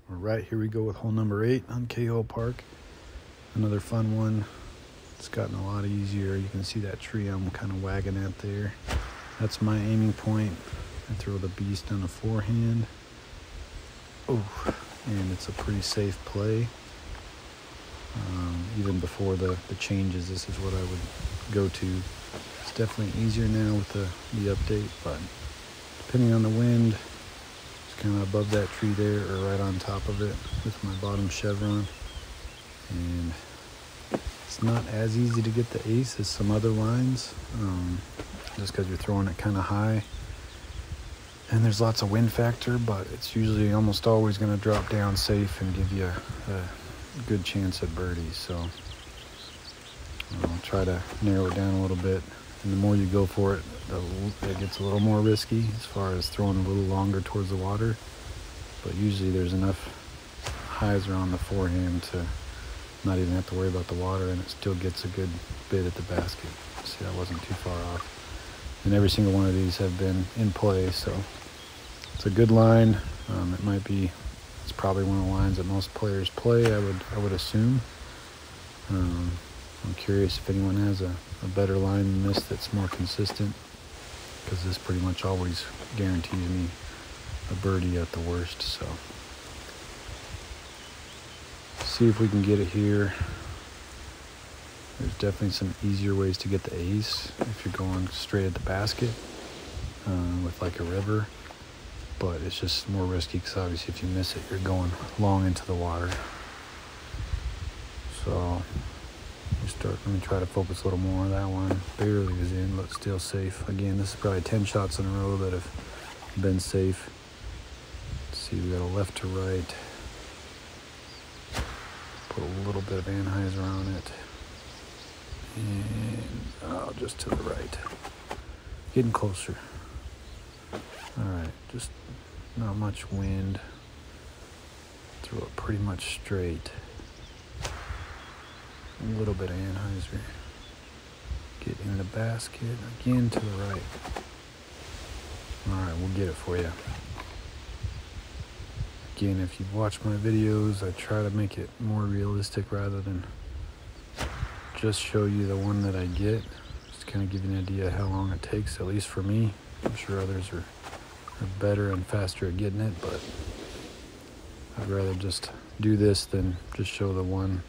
All right, here we go with hole number 8 on Kaho Park. Another fun one. It's gotten a lot easier. You can see that tree I'm kind of wagging at there. That's my aiming point. I throw the beast on a forehand. Oh, and it's a pretty safe play. Even before the changes, this is what I would go to. It's definitely easier now with the update, but depending on the wind, kind of above that tree there or right on top of it with my bottom chevron. And it's not as easy to get the ace as some other lines, just because you're throwing it kind of high and there's lots of wind factor, but it's usually almost always going to drop down safe and give you a good chance at birdie. So I'll try to narrow it down a little bit, and the more you go for it, it gets a little more risky as far as throwing a little longer towards the water, but usually there's enough highs around the forehand to not even have to worry about the water, and it still gets a good bit at the basket. See, I wasn't too far off, and every single one of these have been in play, so it's a good line. It's probably one of the lines that most players play, I would assume. I'm curious if anyone has a better line than this that's more consistent, because this pretty much always guarantees me a birdie at the worst. So see if we can get it here. There's definitely some easier ways to get the ace if you're going straight at the basket with like a river, but it's just more risky because obviously if you miss it, you're going long into the water. So let me try to focus a little more. That one barely was in, but still safe. Again, this is probably 10 shots in a row that have been safe. Let's see, we got a left to right. Put a little bit of Anheuser on it. And just to the right. Getting closer. All right, just not much wind. Throw it pretty much straight. A little bit of Anheuser. Get in the basket, again to the right. All right, we'll get it for you. Again, if you've watched my videos, I try to make it more realistic rather than just show you the one that I get. Just kind of give you an idea how long it takes, at least for me. I'm sure others are better and faster at getting it, but I'd rather just do this than just show the one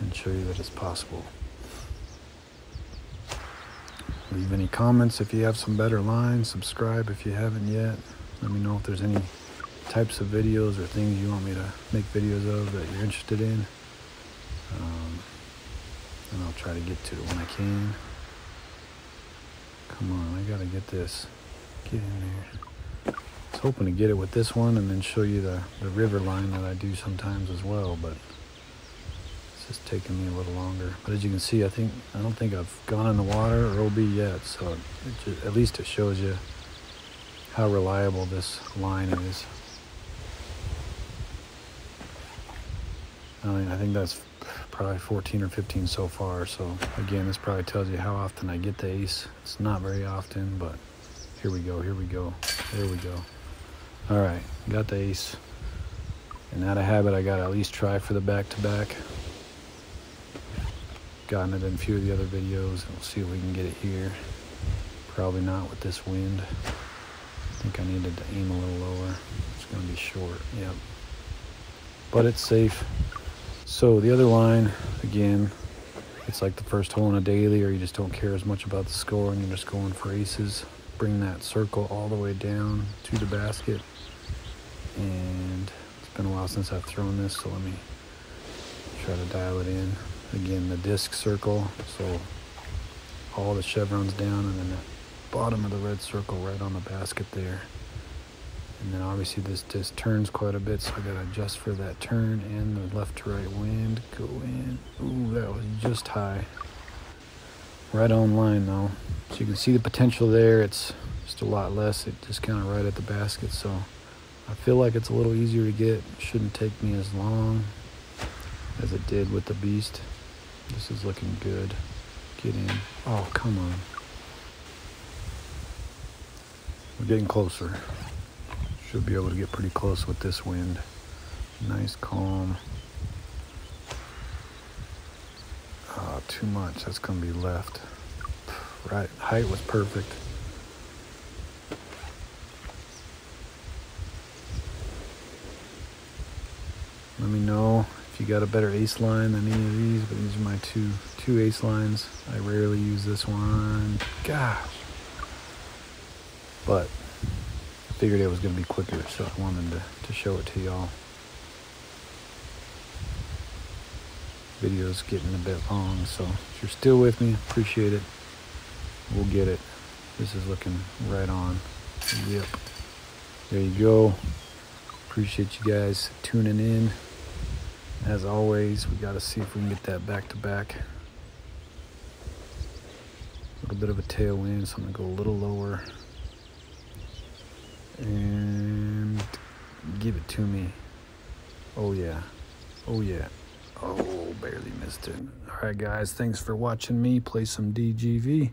and show you that it's possible. Leave any comments if you have some better lines. Subscribe if you haven't yet. Let me know if there's any types of videos or things you want me to make videos of that you're interested in. And I'll try to get to it when I can. Come on, I gotta get this. Get in there. I was hoping to get it with this one and then show you the river line that I do sometimes as well, but it's just taking me a little longer. But as you can see, I don't think I've gone in the water or OB yet, so at least it shows you how reliable this line is. I think that's probably 14 or 15 so far, so again, this probably tells you how often I get the ace. It's not very often, but here we go, there we go. All right, got the ace. And out of habit, I gotta at least try for the back-to-back. Gotten it in a few of the other videos, and we'll see if we can get it here. Probably not with this wind. I think I needed to aim a little lower. It's gonna be short, yep. But it's safe. So the other line, again, it's like the first hole in a daily, or you just don't care as much about the score and you're just going for aces. Bring that circle all the way down to the basket. And it's been a while since I've thrown this, so let me try to dial it in. Again, the disc circle, so all the chevrons down, and then the bottom of the red circle right on the basket there. And then obviously this disc turns quite a bit, so I gotta adjust for that turn and the left to right wind. Go in. Ooh, that was just high. Right on line though. So you can see the potential there. It's just a lot less. It just kind of right at the basket, so I feel like it's a little easier to get. It shouldn't take me as long as it did with the beast. This is looking good. Get in. Oh, come on. We're getting closer. Should be able to get pretty close with this wind. Nice calm. Too much. That's gonna be left. Right, height was perfect. Let me know if you got a better ace line than any of these, but these are my two ace lines. I rarely use this one. Gosh. But I figured it was gonna be quicker, so I wanted to show it to y'all. Video's getting a bit long, so if you're still with me, appreciate it. We'll get it. This is looking right on. Yep. There you go. Appreciate you guys tuning in. As always, we got to see if we can get that back to back. A little bit of a tailwind, so I'm going to go a little lower. And give it to me. Oh, yeah. Oh, yeah. Oh, barely missed it. All right, guys. Thanks for watching me play some DGV.